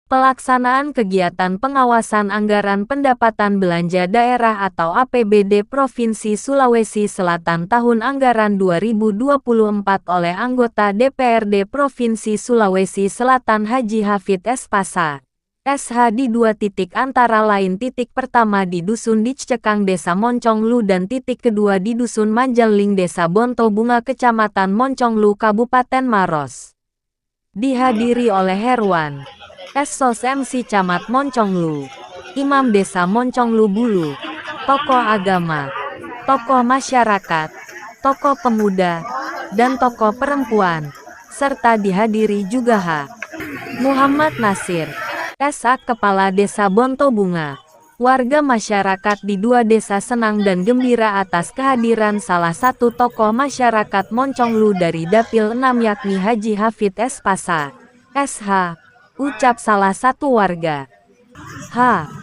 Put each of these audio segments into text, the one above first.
Pelaksanaan kegiatan pengawasan anggaran pendapatan belanja daerah atau APBD Provinsi Sulawesi Selatan tahun anggaran 2024 oleh anggota DPRD Provinsi Sulawesi Selatan Haji Hafid S. Pasa, SH di dua titik antara lain titik pertama di Dusun Dicekang Desa Monconglu dan titik kedua di Dusun Manjaling Desa Bonto Bunga Kecamatan Monconglu Kabupaten Maros. Dihadiri oleh Herwan Sos MC Camat Monconglu, Imam Desa Monconglu Bulu, tokoh agama, tokoh masyarakat, tokoh pemuda, dan tokoh perempuan, serta dihadiri juga H. Muhammad Nasir, SA Kepala Desa Bonto Bunga. Warga masyarakat di dua desa senang dan gembira atas kehadiran salah satu tokoh masyarakat Monconglu dari Dapil 6 yakni Haji Hafid S. Pasa, SH. Ucap salah satu warga.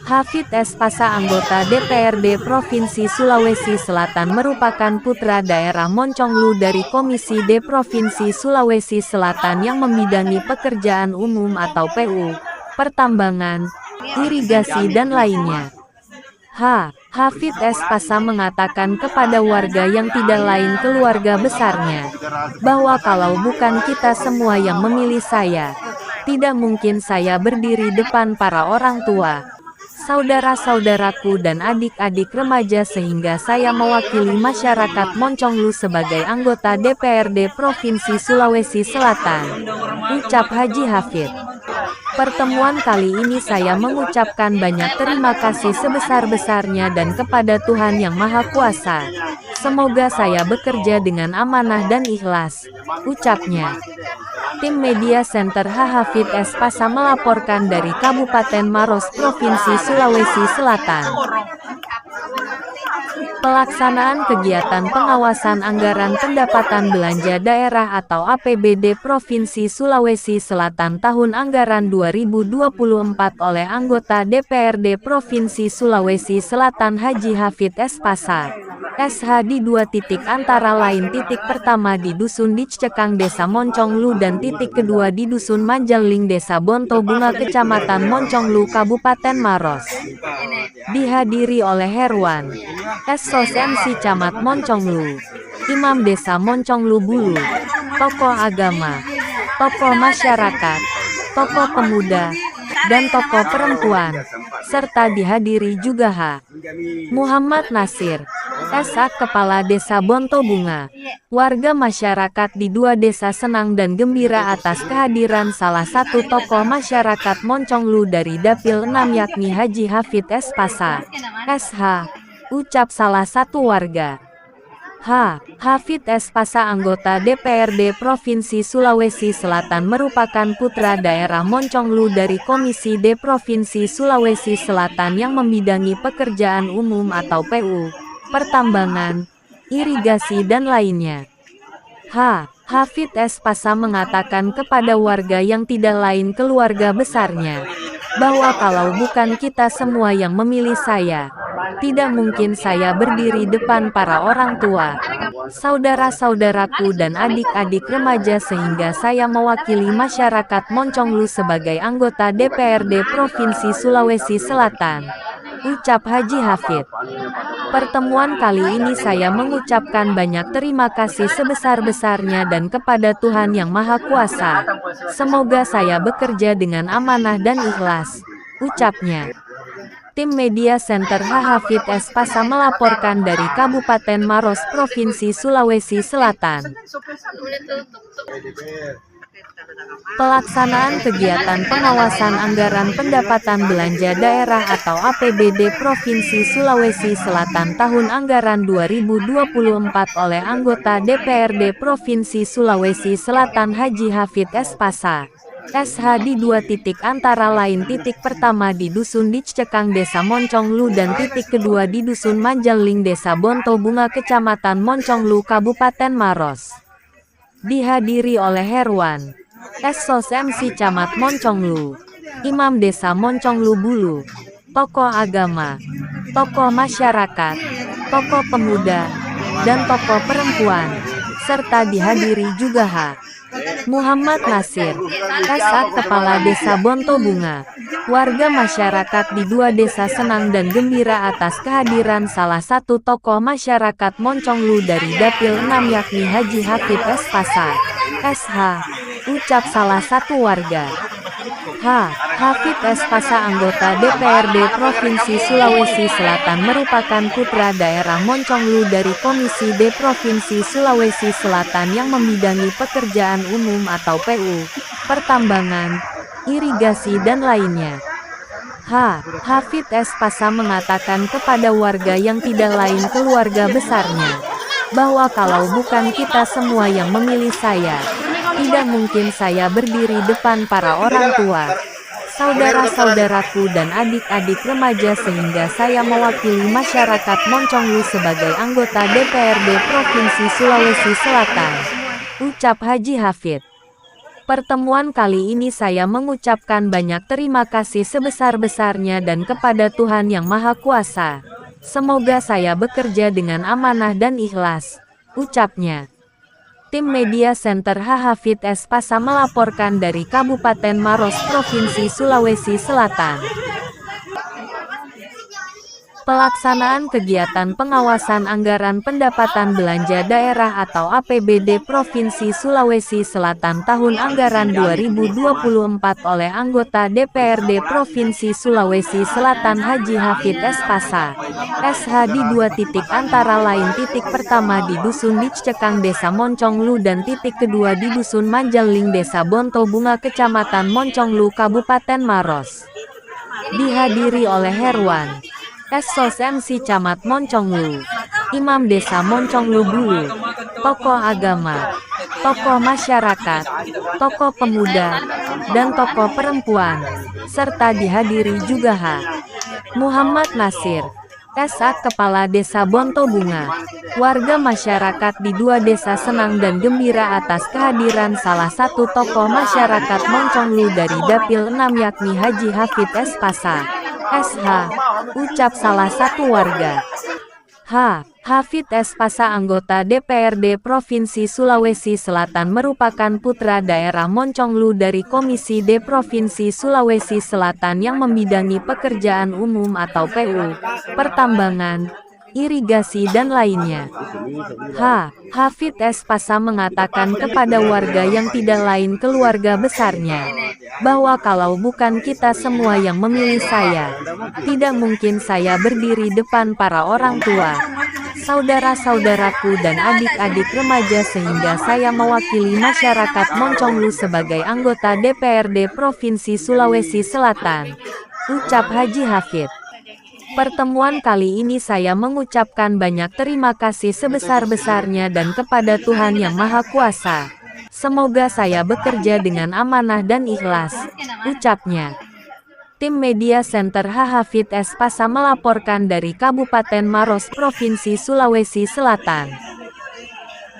Hafid S. Pasa anggota DPRD Provinsi Sulawesi Selatan merupakan putra daerah Monconglu dari Komisi D Provinsi Sulawesi Selatan yang membidangi pekerjaan umum atau PU, pertambangan, irigasi dan lainnya. Hafid S. Pasa mengatakan kepada warga yang tidak lain keluarga besarnya, bahwa kalau bukan kita semua yang memilih saya, tidak mungkin saya berdiri depan para orang tua, saudara-saudaraku dan adik-adik remaja sehingga saya mewakili masyarakat Monconglu sebagai anggota DPRD Provinsi Sulawesi Selatan. Ucap Haji Hafid. Pertemuan kali ini saya mengucapkan banyak terima kasih sebesar-besarnya dan kepada Tuhan Yang Maha Kuasa. Semoga saya bekerja dengan amanah dan ikhlas, ucapnya. Tim Media Center Hafid S. Pasa melaporkan dari Kabupaten Maros, Provinsi Sulawesi Selatan. Pelaksanaan kegiatan pengawasan anggaran pendapatan belanja daerah atau APBD Provinsi Sulawesi Selatan tahun anggaran 2024 oleh anggota DPRD Provinsi Sulawesi Selatan Haji Hafid S. Pasa, SH di dua titik antara lain titik pertama di Dusun Dicekang Desa Monconglu dan titik kedua di Dusun Manjaling Desa Bonto Bunga Kecamatan Monconglu Kabupaten Maros. Dihadiri oleh Herwan Sos MC Camat Monconglu, Imam Desa Monconglu Bulu, tokoh agama, tokoh masyarakat, tokoh pemuda, dan tokoh perempuan, serta dihadiri juga H. Muhammad Nasir, SA Kepala Desa Bonto Bunga. Warga masyarakat di dua desa senang dan gembira atas kehadiran salah satu tokoh masyarakat Monconglu dari Dapil 6 yakni Haji Hafid S. Pasa, SH. Ucap salah satu warga. Hafid S. Pasa anggota DPRD Provinsi Sulawesi Selatan merupakan putra daerah Monconglu dari Komisi D Provinsi Sulawesi Selatan yang membidangi pekerjaan umum atau PU, pertambangan, irigasi dan lainnya. Hafid S. Pasa mengatakan kepada warga yang tidak lain keluarga besarnya, bahwa kalau bukan kita semua yang memilih saya, tidak mungkin saya berdiri depan para orang tua, saudara-saudaraku dan adik-adik remaja sehingga saya mewakili masyarakat Monconglu sebagai anggota DPRD Provinsi Sulawesi Selatan. Ucap Haji Hafid. Pertemuan kali ini saya mengucapkan banyak terima kasih sebesar-besarnya dan kepada Tuhan Yang Maha Kuasa. Semoga saya bekerja dengan amanah dan ikhlas, ucapnya. Tim Media Center Hafid S. Pasa melaporkan dari Kabupaten Maros, Provinsi Sulawesi Selatan. Pelaksanaan kegiatan pengawasan anggaran pendapatan belanja daerah atau APBD Provinsi Sulawesi Selatan tahun anggaran 2024 oleh anggota DPRD Provinsi Sulawesi Selatan Haji Hafid S. Pasa, SH di dua titik antara lain titik pertama di Dusun Dicekang Desa Monconglu dan titik kedua di Dusun Manjaling Desa Bonto Bunga Kecamatan Monconglu Kabupaten Maros. Dihadiri oleh Herwan Sos MC Camat Monconglu, Imam Desa Monconglu Bulu, tokoh agama, tokoh masyarakat, tokoh pemuda, dan tokoh perempuan, serta dihadiri juga H. Muhammad Nasir, SH Kepala Desa Bonto Bunga. Warga masyarakat di dua desa senang dan gembira atas kehadiran salah satu tokoh masyarakat Monconglu dari Dapil 6 yakni Haji Hafid S. Pasa, SH, ucap salah satu warga. Hafid S. Pasa anggota DPRD Provinsi Sulawesi Selatan merupakan putra daerah Monconglu dari Komisi D Provinsi Sulawesi Selatan yang membidangi pekerjaan umum atau PU, pertambangan, irigasi dan lainnya. Hafid S. Pasa mengatakan kepada warga yang tidak lain keluarga besarnya, bahwa kalau bukan kita semua yang memilih saya, tidak mungkin saya berdiri depan para orang tua, saudara-saudaraku dan adik-adik remaja sehingga saya mewakili masyarakat Monconglu sebagai anggota DPRD Provinsi Sulawesi Selatan, ucap Haji Hafid. Pertemuan kali ini saya mengucapkan banyak terima kasih sebesar-besarnya dan kepada Tuhan Yang Maha Kuasa. Semoga saya bekerja dengan amanah dan ikhlas, ucapnya. Tim Media Center Hafid S. Pasa melaporkan dari Kabupaten Maros, Provinsi Sulawesi Selatan. Pelaksanaan kegiatan pengawasan anggaran pendapatan belanja daerah atau APBD Provinsi Sulawesi Selatan tahun anggaran 2024 oleh anggota DPRD Provinsi Sulawesi Selatan Haji Hafid S. Pasa, SH di dua titik antara lain titik pertama di Dusun Dicekang Desa Monconglu dan titik kedua di Dusun Manjaling Desa Bonto Bunga Kecamatan Monconglu Kabupaten Maros. Dihadiri oleh Herwan, Sos MC Camat Monconglu, Imam Desa Monconglu Bulu, tokoh agama, tokoh masyarakat, tokoh pemuda, dan tokoh perempuan, serta dihadiri juga H. Muhammad Nasir, SH Kepala Desa Bonto Bunga. Warga masyarakat di dua desa senang dan gembira atas kehadiran salah satu tokoh masyarakat Monconglu dari Dapil 6 yakni Haji Hafid S. Pasa, SH, ucap salah satu warga. Hafid S. Pasa anggota DPRD Provinsi Sulawesi Selatan merupakan putra daerah Monconglu dari Komisi D Provinsi Sulawesi Selatan yang membidangi pekerjaan umum atau PU, pertambangan, irigasi dan lainnya. Hafid S. Pasa mengatakan kepada warga yang tidak lain keluarga besarnya, bahwa kalau bukan kita semua yang memilih saya, tidak mungkin saya berdiri depan para orang tua, saudara-saudaraku dan adik-adik remaja sehingga saya mewakili masyarakat Monconglu sebagai anggota DPRD Provinsi Sulawesi Selatan, ucap Haji Hafid. Pertemuan kali ini saya mengucapkan banyak terima kasih sebesar-besarnya dan kepada Tuhan Yang Maha Kuasa. Semoga saya bekerja dengan amanah dan ikhlas, ucapnya. Tim Media Center Hafid S. Pasa melaporkan dari Kabupaten Maros, Provinsi Sulawesi Selatan.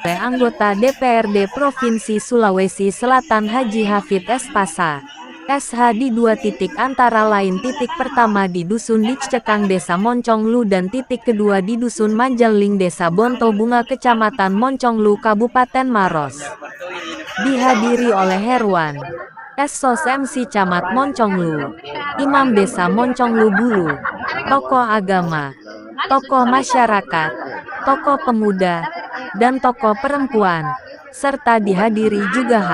Oleh anggota DPRD Provinsi Sulawesi Selatan Haji Hafid S. Pasa, SH di dua titik antara lain titik pertama di Dusun Dicekang Desa Monconglu dan titik kedua di Dusun Manjaling Desa Bonto Bunga Kecamatan Monconglu Kabupaten Maros. Dihadiri oleh Herwan, Sos MC Camat Monconglu, Imam Desa Monconglu Bulu, tokoh agama, tokoh masyarakat, tokoh pemuda, dan tokoh perempuan, serta dihadiri juga H.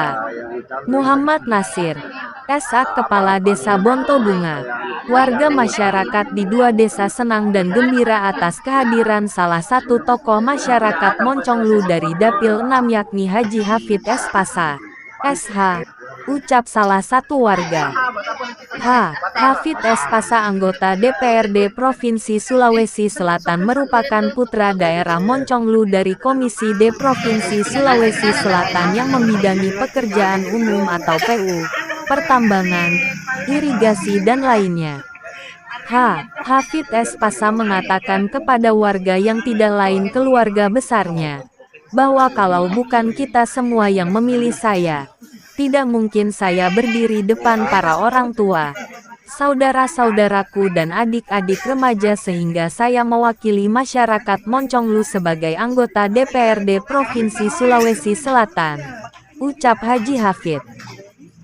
Muhammad Nasir, SH Kepala Desa Bonto Bunga. Warga masyarakat di dua desa senang dan gembira atas kehadiran salah satu tokoh masyarakat Monconglu dari Dapil 6 yakni Haji Hafid S. Pasa, SH, ucap salah satu warga. Hafid S. Pasa anggota DPRD Provinsi Sulawesi Selatan merupakan putra daerah Monconglu dari Komisi D Provinsi Sulawesi Selatan yang membidangi pekerjaan umum atau PU, pertambangan, irigasi dan lainnya. Hafid S. Pasa mengatakan kepada warga yang tidak lain keluarga besarnya, bahwa kalau bukan kita semua yang memilih saya, tidak mungkin saya berdiri depan para orang tua, saudara-saudaraku dan adik-adik remaja sehingga saya mewakili masyarakat Monconglu sebagai anggota DPRD Provinsi Sulawesi Selatan. Ucap Haji Hafid.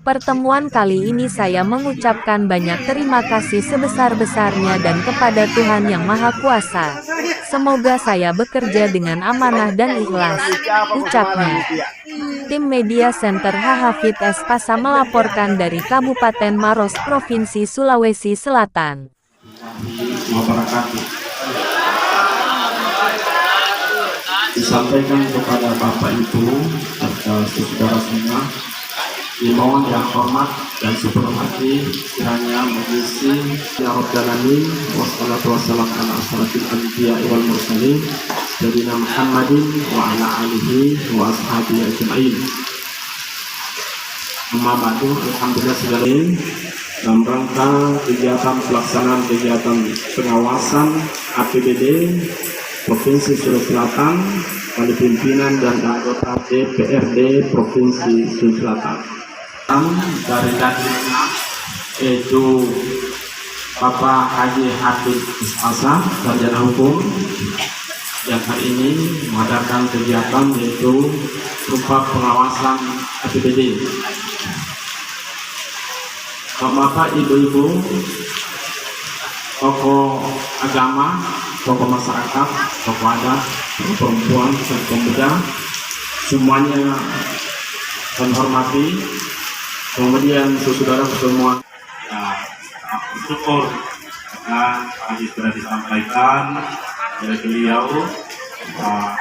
Pertemuan kali ini saya mengucapkan banyak terima kasih sebesar-besarnya dan kepada Tuhan Yang Maha Kuasa. Semoga saya bekerja dengan amanah dan ikhlas, ucapnya. Tim Media Center Hafid S. Pasa melaporkan dari Kabupaten Maros, Provinsi Sulawesi Selatan. Disampaikan kepada Bapak Ibu serta saudara semua, dimohon yang hormat dan sepenuh hati kiranya mengisi ya Rabbal Alamin wassalatu wassalamu ala asyrafil anbiya wal mursalin sayyidina Muhammadin wa ala alihi wa ashabihi ajma'in. Amma ba'du, alhamdulillah segala dalam rangka kegiatan pelaksanaan kegiatan pengawasan APBD Provinsi Sulawesi Selatan pada pimpinan dan anggota DPRD Provinsi Sulawesi Selatan. Dari kandidatnya yaitu Bapak Haji Hafid Pasa, sarjana hukum, yang hari ini mengadakan kegiatan yaitu berupa pengawasan APBD. Bapak, Ibu-ibu, tokoh agama, tokoh masyarakat, tokoh adat, tokoh perempuan, dan pemuda, semuanya kami hormati. Kemudian saudara semua, bersyukur karena tadi sudah disampaikan oleh beliau, Pak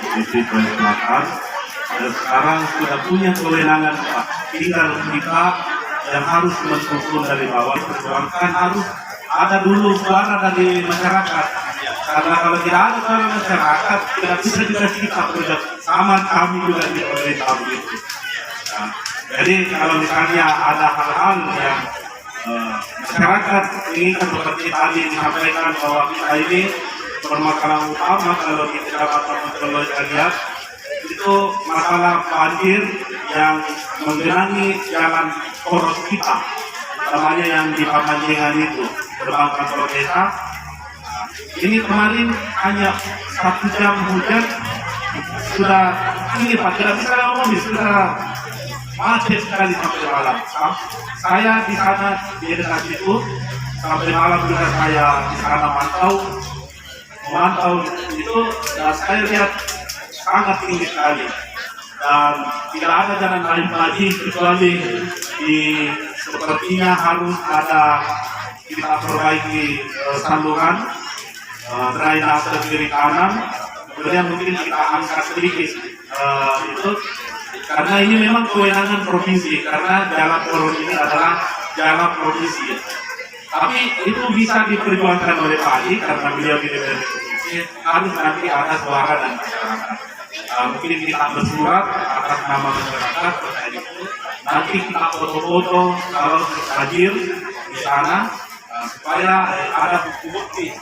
Provinsi Sulawesi Selatan, dan sekarang sudah punya kewenangan, tinggal kita yang harus mensusun dari bawah, perjuangkan harus ada dulu suara dari masyarakat. Karena kalau tidak ada suara masyarakat, tidak bisa juga kita bekerja sama kami juga di pemerintah begitu. Nah, jadi kalau misalnya ada hal-hal yang masyarakat inginkan seperti tadi disampaikan bahwa kita ini permasalahan utama kalau kita dapat lihat itu masalah banjir yang menggenangi jalan poros kita, utamanya yang di Pamanjengan itu gerbang kantor desa. Ini kemarin hanya 1 jam hujan sudah ini Pak, tidak bisa ngomong, sudah macet sekali sampai malam. Saya di sana di dekat situ sampai malam juga saya di sana memantau itu, dan saya lihat sangat tinggi sekali dan tidak ada jalan lain lagi kecuali sepertinya harus ada kita perbaiki saluran drainase kiri kanan, kemudian mungkin kita angkat sedikit itu karena ini memang kewenangan provinsi, karena jalan poros ini adalah jalan provinsi. Tapi itu bisa diperjuangkan oleh Pak Haji karena beliau di DPRD provinsi, harus nanti ada suara dan masyarakat. Mungkin kita bersurat atas nama masyarakat terkait itu. Nanti kita foto-foto kalau hadir di sana supaya ada bukti.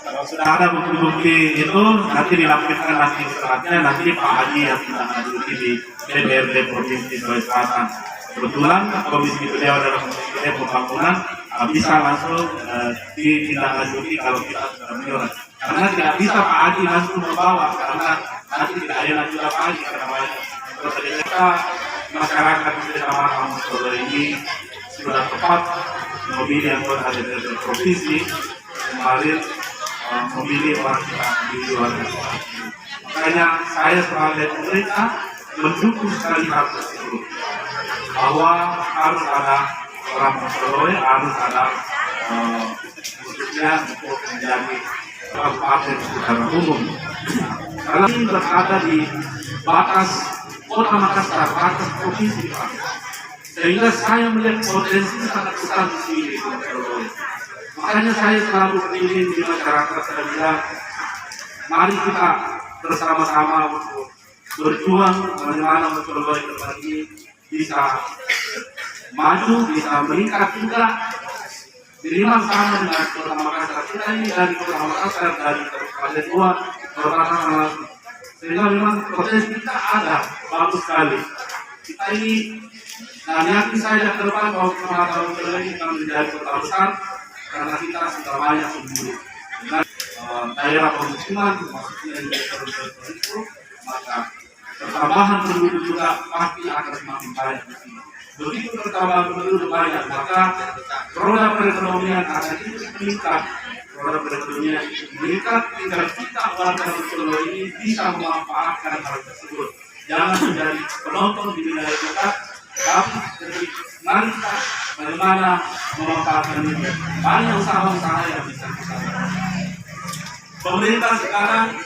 Kalau sudah ada bukti-bukti itu nanti dilampirkan nanti suratnya, nanti Pak Haji yang ditindaklanjuti di DPRD Provinsi Sulawesi Selatan. Kebetulan komisi beliau adalah komisi pembangunan, bisa langsung ditindaklanjuti kalau kita sudah menyurat. Karena tidak bisa Pak Haji langsung membawa, karena nanti tidak ada juga Pak Haji karena banyak. Terus kita masyarakat di Desa Marhamsolo ini sudah tepat memilih anggota DPRD Provinsi kemarin, memilih orang kita di luar negeri. Makanya saya sebagai pemerintah mendukung sekali hal tersebut, bahwa harus ada orang Solo, harus ada khususnya untuk menjadi kabupaten secara umum. Karena ini berada di batas kota Makassar, batas provinsi, sehingga saya melihat potensi sangat besar di sini. Makanya saya selalu berkeliling di masyarakat, saya bilang, mari kita bersama-sama untuk berjuang bagaimana Monconglu ini bisa maju, bisa meningkat juga. Minimal sama dengan kota Makassar. Kita ini dari kota Makassar, dari Kabupaten luar, kota Makassar, sehingga memang potensi kita ada, bagus sekali. kita ini, dan yakin saya ke depan bahwa Kecamatan Montelo ini akan menjadi kota besar karena kita sudah banyak penduduk. Dan daerah pemukiman maksudnya di itu, maka pertambahan penduduk juga pasti akan semakin banyak di sini. Begitu pertambahan penduduk banyak, maka roda perekonomian akan ikut meningkat. Roda perekonomian meningkat, tinggal kita warga Montelo ini bisa memanfaatkan hal tersebut. Jangan menjadi penonton di wilayah kita, tapi mari kita bagaimana memanfaatkan ini. Banyak usaha-usaha yang bisa kita lakukan. Pemerintah sekarang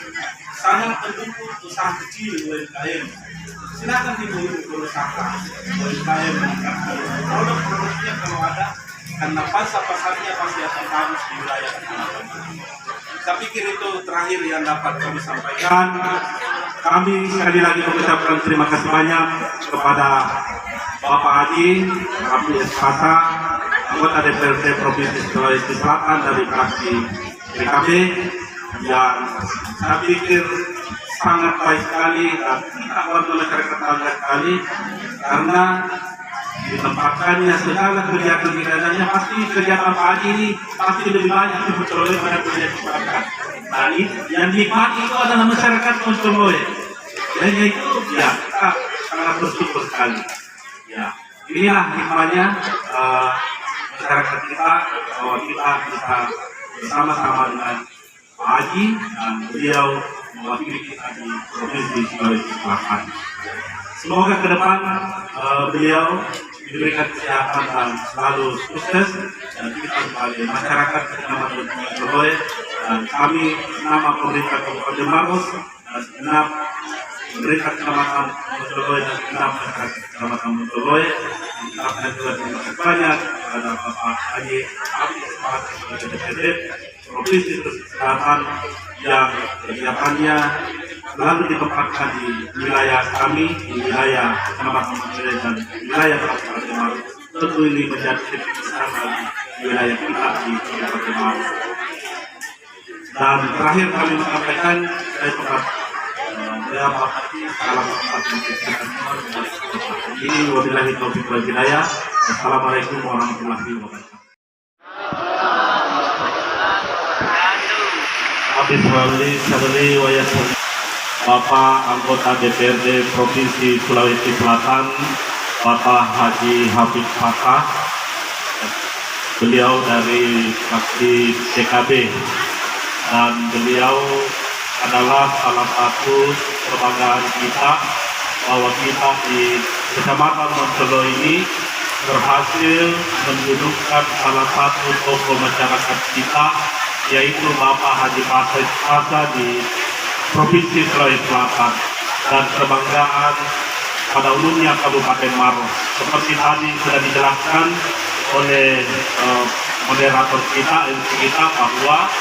sangat mendukung usaha kecil UMKM. Silakan dibuat berusaha UMKM meningkatkan produk-produknya kalau ada, karena pasar-pasarnya pasti akan bagus di wilayah kita. Saya pikir itu terakhir yang dapat kami sampaikan. Kami sekali lagi mengucapkan terima kasih banyak kepada Bapak Haji Abdul Espasa, anggota DPRD Provinsi Sulawesi Selatan dari fraksi PKB, yang saya pikir sangat baik sekali dan kita warga masyarakat bangga sekali karena ditempatkannya segala kegiatan-kegiatannya. Pasti kegiatan Pak Haji ini pasti lebih banyak di Montelo pada kegiatan. Nah, yang dinikmati itu adalah masyarakat Montelo. Dan itu ya kita sangat bersyukur sekali. Ya, inilah hikmahnya masyarakat kita bahwa kita bisa bersama-sama dengan Pak Haji dan beliau mewakili kita di Provinsi Sulawesi Selatan. Semoga ke depan beliau diberikan kesehatan dan selalu sukses, dan kita sebagai masyarakat Kecamatan Montelo dan kami nama pemerintah Kabupaten Maros dan segenap pemerintah Kecamatan Montelo dan segenap masyarakat Kecamatan Montelo mengucapkan terima kasih banyak kepada Bapak Haji Abdul Espasa sebagai DPRD Provinsi Selatan yang kegiatannya selalu ditempatkan di wilayah kami, di wilayah Kecamatan Montelo dan wilayah Kabupaten Maros. Tentu ini menjadi titik besar bagi wilayah kita di Kabupaten Maros. Dan terakhir kami menyampaikan saya tempat Bapak Haji, salam hormat ini wabillahi taufiq wal hidayah. Assalamualaikum warahmatullahi wabarakatuh. Habis melalui sadari wayasan Bapak anggota DPRD Provinsi Sulawesi Selatan, Bapak Haji Habib Fatah, beliau dari fraksi PKB, dan beliau adalah salah satu kebanggaan kita bahwa kita di Kecamatan Montelo ini berhasil mendudukkan salah satu tokoh masyarakat kita, yaitu Bapak Haji Abdul Espasa di Provinsi Sulawesi Selatan, dan kebanggaan pada umumnya Kabupaten Maros. Seperti tadi sudah dijelaskan oleh moderator kita, MC kita, bahwa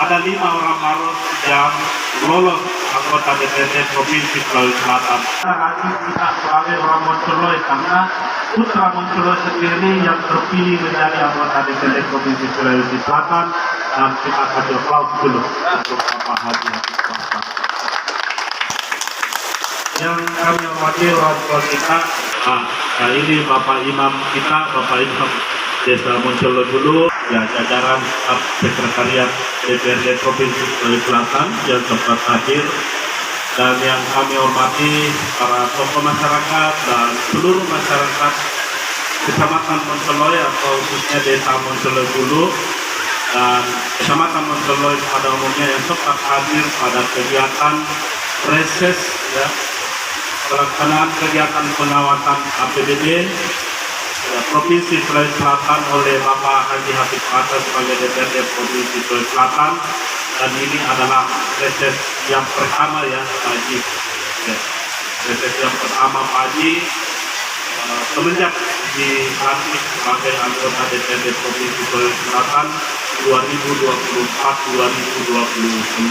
ada 5 orang Maros yang lolos anggota DPRD Provinsi Sulawesi Selatan. Kita sebagai orang Montelo karena putra Montelo sendiri yang terpilih menjadi anggota DPRD Provinsi Sulawesi Selatan, dan kita kasih aplaus dulu untuk Bapak Haji Habib Fatah. Yang kami hormati orang tua kita, nah ini Bapak Imam kita, Bapak Imam Desa Montelo dulu, ya jajaran staf sekretariat DPRD Provinsi Sulawesi Selatan yang sempat hadir, dan yang kami hormati para tokoh masyarakat dan seluruh masyarakat Kecamatan Montelo atau khususnya Desa Montelo dulu dan Kecamatan Montelo pada umumnya yang sempat hadir pada kegiatan reses, ya, pelaksanaan kegiatan pengawasan APBD Provinsi Sulawesi Selatan oleh Bapak Haji Habib Fatah sebagai DPRD Provinsi Sulawesi Selatan, dan ini adalah reses yang pertama ya Pak Haji. Ya, reses yang pertama Pak Haji semenjak dilantik sebagai anggota DPRD Provinsi Sulawesi Selatan 2024-2029.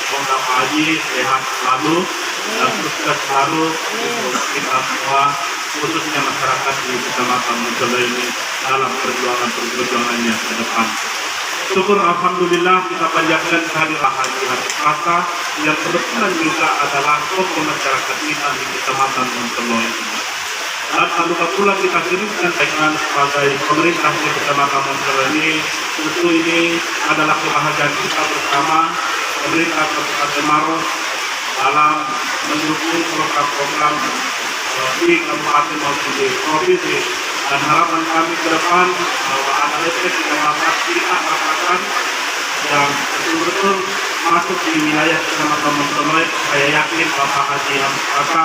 Semoga Pak Haji sehat selalu dan sukses selalu untuk kita semua, khususnya masyarakat di Kecamatan Montelo ini dalam perjuangannya ke depan. Syukur Alhamdulillah kita panjatkan kehadiran Haji Rasa yang kebetulan juga adalah tokoh masyarakat kita di Kecamatan Monteloy. Dan tak lupa pula kita kirimkan dengan sebagai pemerintah di Kecamatan Monteloy ini. Tentu ini adalah kebahagiaan kita bersama pemerintah Kabupaten Maros dalam mendukung program-program di kabupaten maupun di provinsi, dan harapan kami ke depan bahwa ada efek yang dapat kita rasakan yang betul-betul masuk di wilayah Kecamatan Monteloy. Saya yakin Bapak Haji Rasa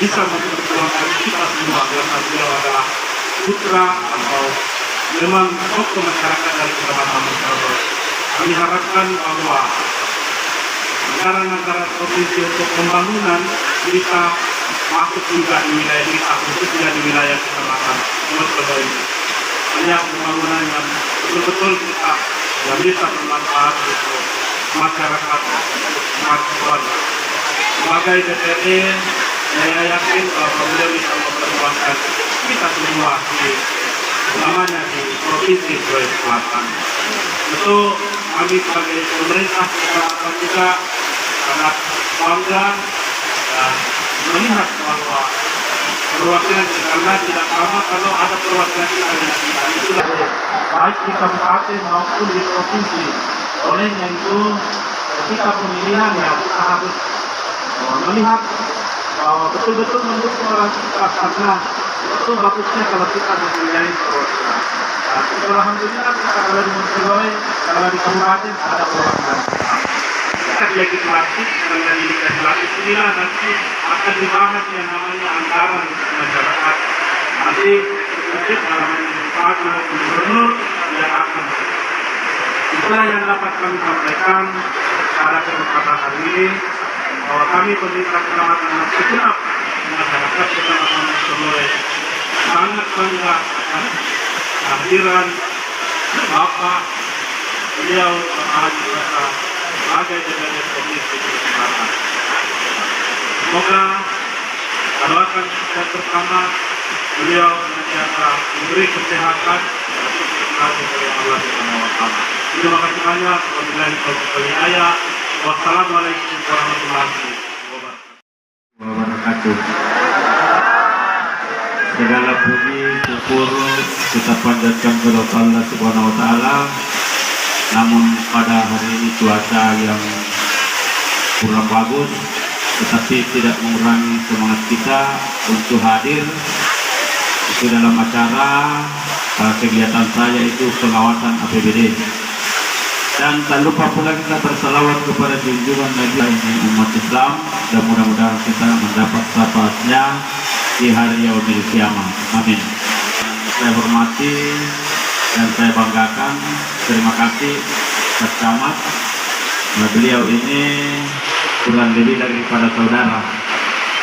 bisa memperjuangkan kita semua karena beliau adalah putra atau memang tokoh masyarakat dari Kecamatan Monteloy. Kami harapkan bahwa negara-negara provinsi untuk pembangunan bisa masuk juga di wilayah kita, khususnya di wilayah Kecamatan Monteloy. Banyak pembangunan yang betul-betul kita yang bisa bermanfaat untuk masyarakat Monteloy. Sebagai DPRD, saya yakin bahwa beliau bisa memperjuangkan kita semua utamanya di Provinsi Sulawesi Selatan. Tentu kami sebagai pemerintah juga sangat bangga dan melihat bahwa perwakilan karena tidak sama kalau ada perwakilan kita itulah baik di kabupaten maupun di provinsi. Olehnya itu ketika pemilihan ya kita harus melihat bahwa betul-betul mendukung orang kita, karena itu bagusnya kalau kita mempunyai perwakilan. Alhamdulillah kita kalau di Monteloy, kalau di kabupaten ada perwakilan. Kita legislatif dan dari legislatif inilah nanti akan dibahas yang namanya anggaran masyarakat. Nanti mungkin dalam bupati maupun gubernur yang akan. Itulah yang dapat kami sampaikan pada kesempatan hari ini, bahwa kami pemerintah Kecamatan segenap masyarakat Kecamatan Monteloy sangat bangga akan kehadiran Bapak beliau Haji Rasa sebagai DPRD Provinsi Selatan. Semoga doakan kita bersama beliau senantiasa diberi kesehatan dan kasih oleh Allah Subhanahu wa taala. Terima kasih banyak. Wabillahi taufiq wal hidayah. Wassalamualaikum warahmatullahi wabarakatuh. Segala puji syukur kita panjatkan kepada Allah Subhanahu wa taala. Namun pada hari ini cuaca yang kurang bagus, tetapi tidak mengurangi semangat kita untuk hadir itu dalam acara kegiatan saya itu pengawasan APBD. Dan tak lupa pula kita bersalawat kepada junjungan Nabi ini umat Islam, dan mudah-mudahan kita mendapat syafaatnya di hari yaumil qiyamah. Amin. Saya hormati dan saya banggakan, terima kasih Pak Camat. Beliau ini kurang lebih daripada saudara,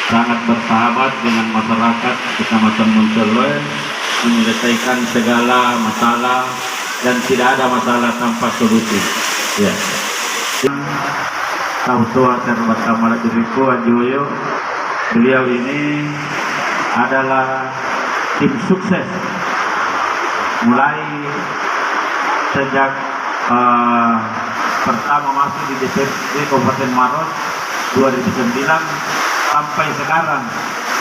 sangat bersahabat dengan masyarakat Kecamatan Monteloy, menyelesaikan segala masalah dan tidak ada masalah tanpa solusi. Ya. Kautua Serbat Kamala Diriku Anjoyo, beliau ini adalah tim sukses mulai sejak pertama masuk di DPRD Kabupaten Maros 2009 sampai sekarang,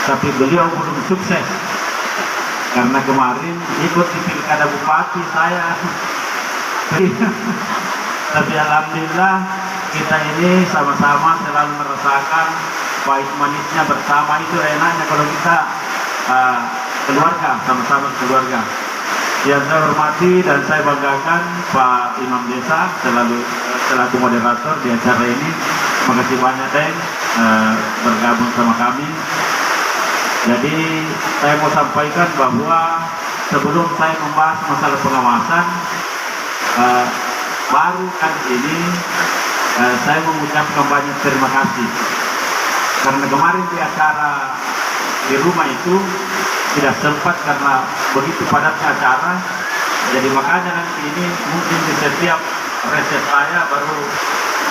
tapi beliau belum sukses karena kemarin ikut di pilkada bupati saya. Tapi alhamdulillah kita ini sama-sama selalu merasakan pahit manisnya bersama. Itu enaknya kalau kita keluarga, sama-sama keluarga. Yang saya hormati dan saya banggakan Pak Imam Desa selaku moderator di acara ini. Terima kasih banyak Deng bergabung sama kami. Jadi saya mau sampaikan bahwa sebelum saya membahas masalah pengawasan, baru kali ini saya mengucapkan banyak terima kasih. Karena kemarin di acara di rumah itu tidak sempat karena begitu padatnya acara. Jadi makanya nanti ini mungkin di setiap reses saya baru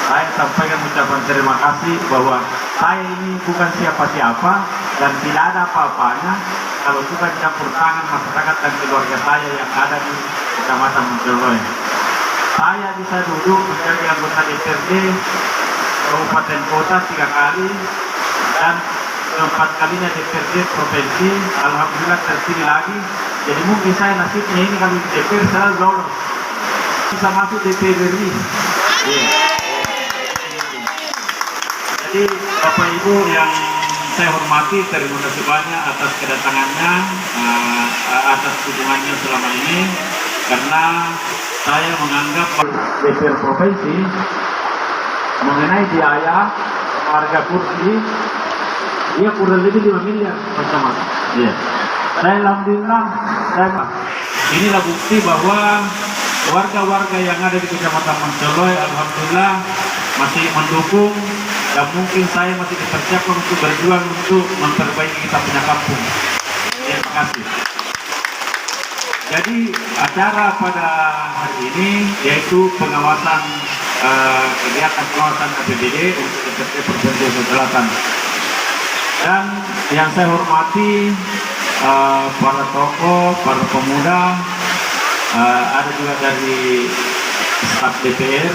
saya sampaikan ucapan terima kasih bahwa saya ini bukan siapa-siapa dan tidak ada apa-apanya kalau bukan campur tangan masyarakat dan keluarga saya yang ada di Kecamatan Monteloy. saya bisa duduk menjadi anggota DPRD Kabupaten Kota 3 kali dan keempat kalinya DPRD Provinsi, alhamdulillah terpilih lagi. Jadi mungkin saya nasibnya ini kalau di DPR saya lolos, bisa masuk DPR RI. Jadi Bapak Ibu yang saya hormati, terima kasih banyak atas kedatangannya, atas dukungannya selama ini, karena saya menganggap DPR Provinsi mengenai biaya harga kursi dia kurang lebih 5 miliar macam. Iya. Saya alhamdulillah, inilah bukti bahwa warga-warga yang ada di Kecamatan Montoloy alhamdulillah masih mendukung, dan mungkin saya masih dipersiapkan untuk berjuang untuk memperbaiki kita punya kampung. Terima kasih. Jadi acara pada hari ini yaitu pengawasan kegiatan pengawasan APBD untuk DPRD Provinsi Sulawesi Selatan. Dan yang saya hormati para tokoh, para pemuda, ada juga dari staf DPR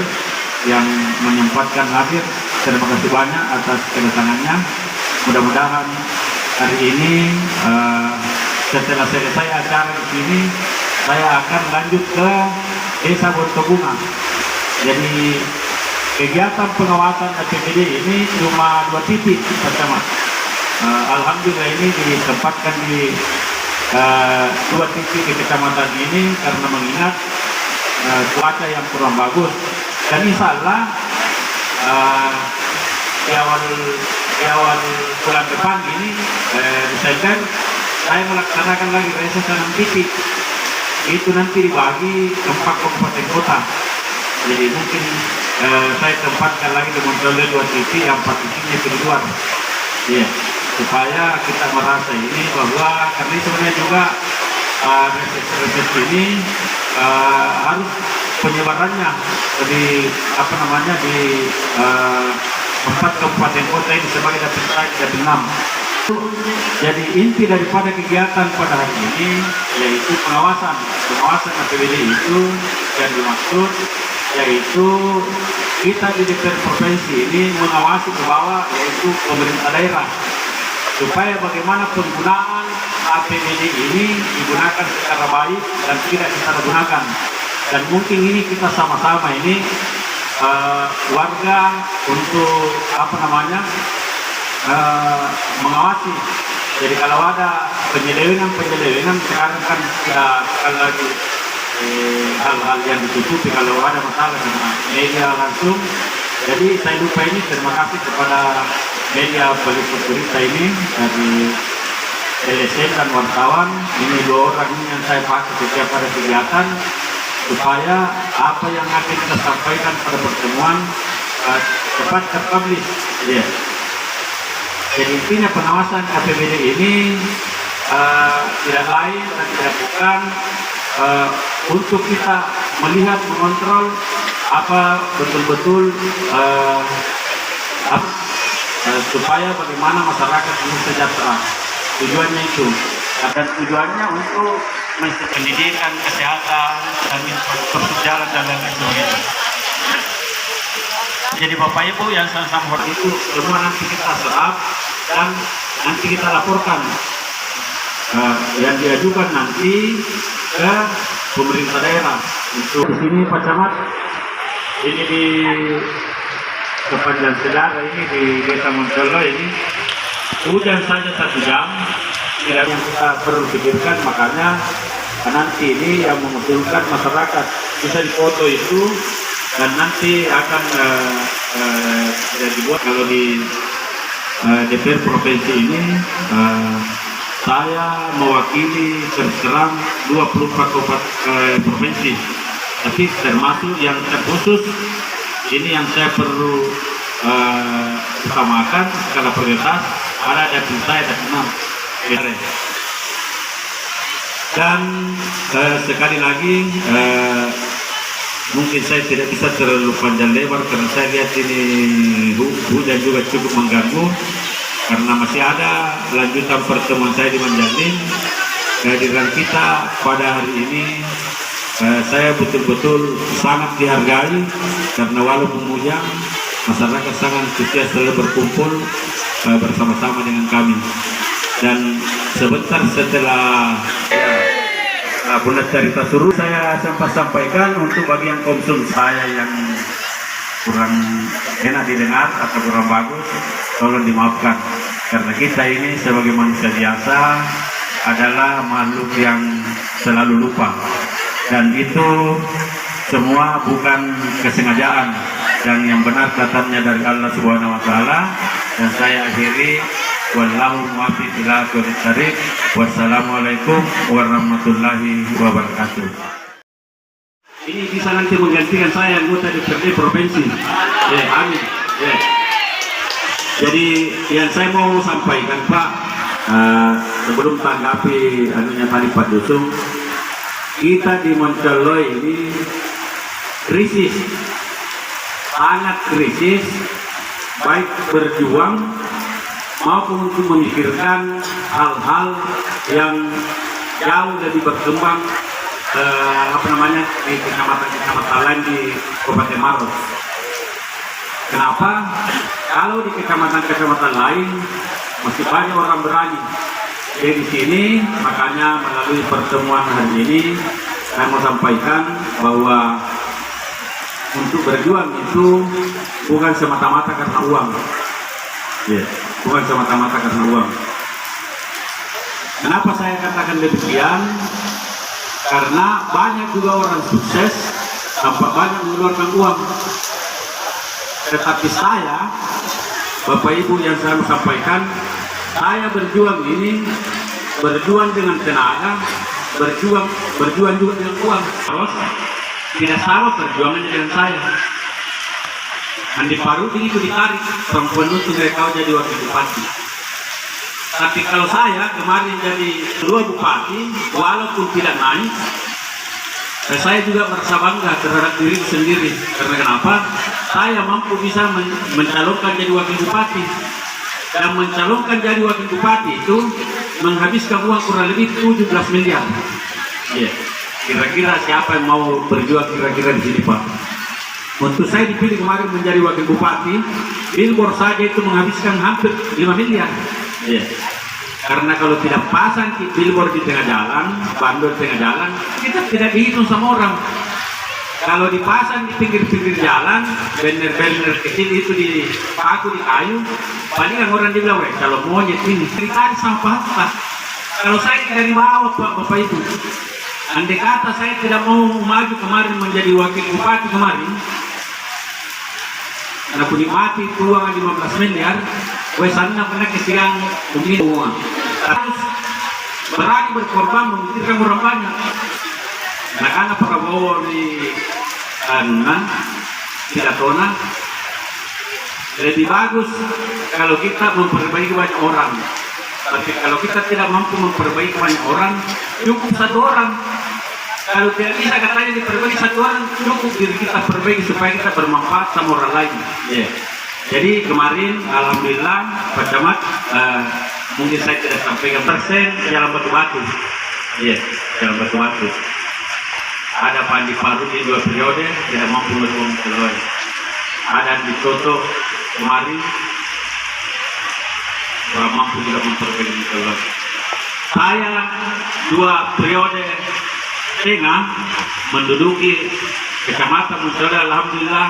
yang menyempatkan hadir. Terima kasih banyak atas kedatangannya. Mudah-mudahan hari ini setelah selesai acara di sini, saya akan lanjut ke Desa Bontobunga. Jadi kegiatan pengawasan APBD ini cuma 2 titik pertama. Alhamdulillah ini ditempatkan di 2 titik di kecamatan ini karena mengingat cuaca yang kurang bagus. Dan insya Allah di awal bulan depan ini Desember saya melaksanakan lagi reses 6 titik. Itu nanti dibagi ke 4 kabupaten kota. Jadi mungkin saya tempatkan lagi di Montoloy 2 titik, yang 4 titiknya ke luar. Iya, supaya kita merasa ini bahwa karena sebenarnya juga reses ini harus penyebarannya di di 4 kabupaten kota ini sebagai dapil 6. Jadi inti daripada kegiatan pada hari ini yaitu pengawasan APBD itu yang dimaksud yaitu kita di DPR Provinsi ini mengawasi ke bawah, yaitu pemerintah daerah, supaya bagaimana penggunaan APBD ini digunakan secara baik dan tidak disalahgunakan. Dan mungkin ini kita sama-sama ini warga untuk mengawasi. Jadi kalau ada penyelewengan sekarang kan tidak lagi hal-hal yang ditutupi, kalau ada masalah dengan media langsung. Jadi saya lupa ini, terima kasih kepada media peliput berita ini dari LSM dan wartawan. Ini 2 orang ini yang saya pakai setiap pada kegiatan supaya apa yang akan kita sampaikan pada pertemuan cepat terpublish. Jadi intinya pengawasan APBD ini tidak lain dan tidak bukan untuk kita melihat, mengontrol apa betul-betul supaya bagaimana masyarakat ini sejahtera. Tujuannya itu, dan tujuannya untuk pendidikan, kesehatan, dan infrastruktur jalan dan lain sebagainya. Jadi Bapak Ibu yang sama-sama itu semua nanti kita serap dan nanti kita laporkan yang diajukan nanti ke pemerintah daerah. Untuk di sini Pak Camat, ini di sepanjang Sedara ini di Desa Montoloy ini hujan saja 1 jam, tidak yang kita perlu pikirkan. Makanya nanti ini yang mengusulkan masyarakat bisa difoto itu dan nanti akan dibuat. Kalau di DPR Provinsi ini saya mewakili terserang 24 kabupaten provinsi, tapi termasuk yang terkhusus ini yang saya perlu utamakan skala prioritas ada dapil saya dan 6. Dan sekali lagi mungkin saya tidak bisa terlalu panjang lebar karena saya lihat ini hujan juga cukup mengganggu, karena masih ada lanjutan pertemuan saya di Manjalin. Kehadiran kita pada hari ini Saya betul-betul sangat dihargai karena walaupun bujang, masyarakat sangat antusias selalu berkumpul bersama-sama dengan kami. Dan sebentar setelah Bunda cerita suruh, saya sempat sampaikan untuk bagian konsum saya yang kurang enak didengar atau kurang bagus, tolong dimaafkan. Karena kita ini sebagai manusia biasa adalah makhluk yang selalu lupa. Dan itu semua bukan kesengajaan, dan yang benar datangnya dari Allah Subhanahu wa Ta'ala. Dan saya akhiri, wallahu muwaffiq ila aqwamit thariq. Wassalamualaikum warahmatullahi wabarakatuh. Ini bisa nanti menggantikan saya anggota DPRD provinsi. Amin. Jadi yang saya mau sampaikan Pak, sebelum tanggapi anunya tadi Pak Dusung, kita di Moncoloy ini krisis, sangat krisis, baik berjuang maupun untuk memikirkan hal-hal yang jauh lebih berkembang di kecamatan-kecamatan lain di Kabupaten Maros. Kenapa? Kalau di kecamatan-kecamatan lain masih banyak orang berani. Jadi di sini makanya melalui pertemuan hari ini saya mau sampaikan bahwa untuk berjuang itu bukan semata-mata karena uang. Bukan semata-mata karena uang. Kenapa saya katakan demikian? Karena banyak juga orang sukses tanpa banyak mengeluarkan uang. Tetapi saya, Bapak Ibu yang saya mau sampaikan, saya berjuang ini, berjuang dengan tenaga, berjuang juga dengan uang. Terus tidak sama perjuangannya dengan saya. Andi Paruti itu ditarik, perempuan itu mereka jadi wakil bupati. Tapi kalau saya kemarin jadi kedua bupati, walaupun tidak naik, saya juga merasa bangga terhadap diri sendiri. Karena kenapa? Saya mampu bisa mencalonkan jadi wakil bupati. Dan mencalonkan jadi wakil bupati itu menghabiskan uang kurang lebih 17 miliar. Kira-kira siapa yang mau berjuang kira-kira di sini Pak? Untuk saya dipilih kemarin menjadi wakil bupati, billboard saja itu menghabiskan hampir 5 miliar. Karena kalau tidak pasang billboard di tengah jalan, bandol di tengah jalan, kita tidak dihitung sama orang. Kalau dipasang di pinggir-pinggir jalan, banner-banner kecil itu dipaku di kayu, paling orang dibilang, kalau monyet ini, dikasih sampah. Kalau saya tidak dibawa Bapak Ibu, andai kata saya tidak mau maju kemarin menjadi wakil bupati kemarin, karena aku dimati uang 15 miliar, sana pernah kesiang begini uang. Harus berani berkorban memikirkan orang banyak. Karena Prabowo di Silatona lebih bagus kalau kita memperbaiki banyak orang. Tapi kalau kita tidak mampu memperbaiki banyak orang, cukup satu orang. Kalau tidak bisa katanya diperbaiki satu orang, cukup diri kita perbaiki supaya kita bermanfaat sama orang lain. Jadi kemarin alhamdulillah Pak Camat, mungkin saya tidak sampaikan persen jalan batu-batu. Jalan batu-batu. Ada Pak Andi Paruti 2 periode tidak mampu mendukung keluar. Ada di Toto kemarin kurang mampu tidak memperbaiki keluar. Saya 2 periode setengah menduduki kecamatan Muncola, alhamdulillah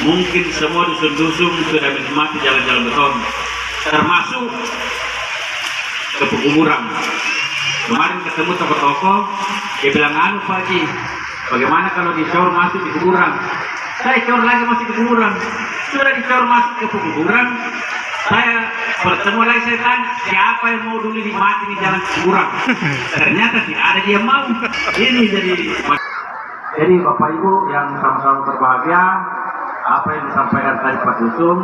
mungkin semua dusun-dusun sudah menikmati jalan-jalan beton, termasuk ke pekuburan. Kemarin ketemu tokoh-tokoh, dia bilang, Pak Ji, bagaimana kalau dicor masuk di kuburan? Saya cor lagi masuk di kuburan. Sudah dicor masuk ke pekuburan, saya bertemu lagi, saya tanya, siapa yang mau dulu dimati di jalan kuburan? Ternyata tidak ada dia mau. Ini jadi Bapak Ibu yang sama-sama berbahagia, apa yang disampaikan tadi Pak Dusung,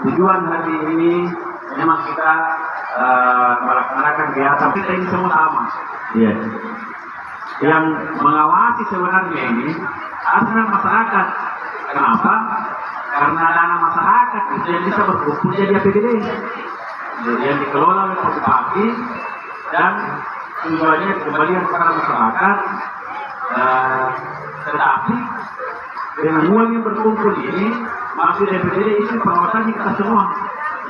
tujuan hari ini memang kita melaksanakan kegiatan kita ini semua sama. Yang mengawasi sebenarnya ini adalah masyarakat. Kenapa? Karena dana masyarakat itu yang bisa berkumpul jadi APBD yang dikelola oleh Pak Bupati, dan tujuannya kembalian kepada masyarakat Tetapi dengan uang yang berkumpul ini, maksud DPD itu pengawasannya kita semua.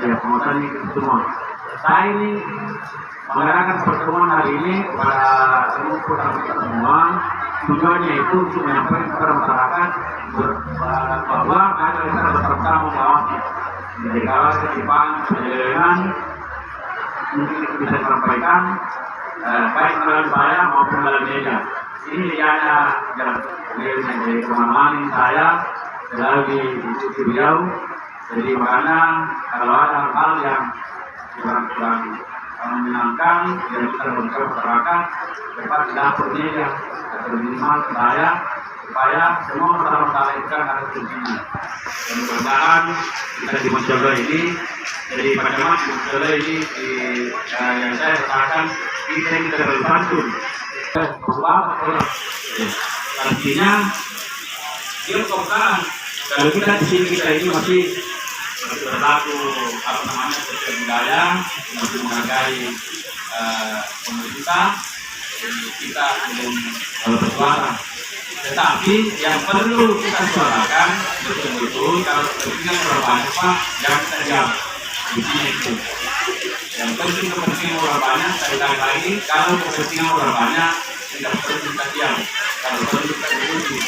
Ya, pengawasannya kita semua. Saya ini mengadakan pertemuan hari ini kepada seluruh kita semua. Tujuannya itu untuk menyampaikan kepada masyarakat bahwa ada kita bersama mengawasi. Jadi kalau ketimpangan penyelewengan mungkin bisa disampaikan baik melalui saya maupun melalui media. Ini ada jalan dari kemana-mana saya selalu diikuti beliau. Jadi makanya kalau ada hal yang kurang menyenangkan yang kita lakukan masyarakat cepat dapur media atau minimal saya supaya semua masalah-masalah itu kan harus terjadi. Dan mudah-mudahan kita di Monjolo ini jadi macam-macam Monjolo ini yang saya rasakan kita terlalu santun. Artinya dia kebetulan kalau kita di sini kita ini masih berlaku apa namanya sesuai budaya, masih menghargai pemerintah, kita belum bersuara. Tetapi yang perlu kita suarakan betul-betul kalau kepentingan orang banyak Pak, jangan kita diam. Di sini itu. Yang penting kepentingan orang banyak, saya ulangi lagi, kalau kepentingan orang banyak tidak perlu kita diam. Kalau perlu kita diskusi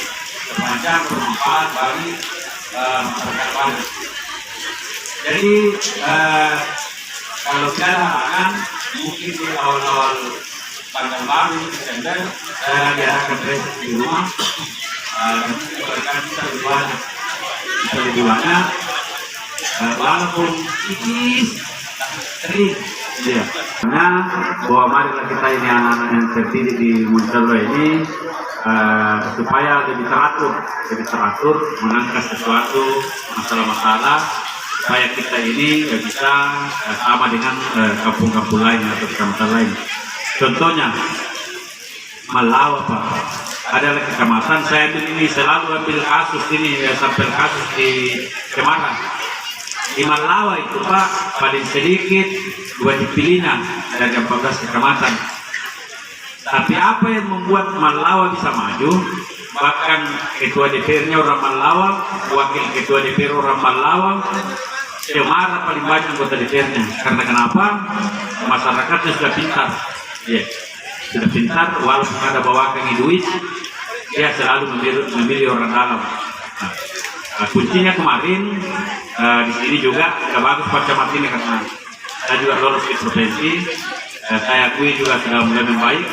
sepanjang bermanfaat bagi masyarakat banyak. Jadi kalau tidak ada halangan, mungkin di awal-awal tanggal baru Desember diadakan reses di rumah dan kita lebih banyak walaupun tipis sering ya. Karena bahwa marilah kita ini anak-anak yang terdidik di Monjolo ini supaya lebih teratur mengangkat sesuatu masalah-masalah supaya kita ini bisa sama dengan kampung-kampung lain atau kecamatan lain. Contohnya Malawa Pak, adalah kecamatan saya ini selalu ambil kasus ini sampai kasus di Cemara. Di Malawa itu Pak paling sedikit 2 dipilihnya dari 14 kecamatan. Tapi apa yang membuat Malawa bisa maju? Bahkan ketua DPR-nya orang Malawa, wakil ketua DPR orang Malawa, Cemara paling banyak anggota DPR-nya. Karena kenapa? Masyarakatnya sudah pintar. Ya, sudah pintar, walaupun ada bawakan duit, dia selalu memilih orang dalam. Nah, kuncinya kemarin di sini juga tidak bagus macam ini karena saya juga lolos di provinsi, saya akui juga sudah mulai membaik.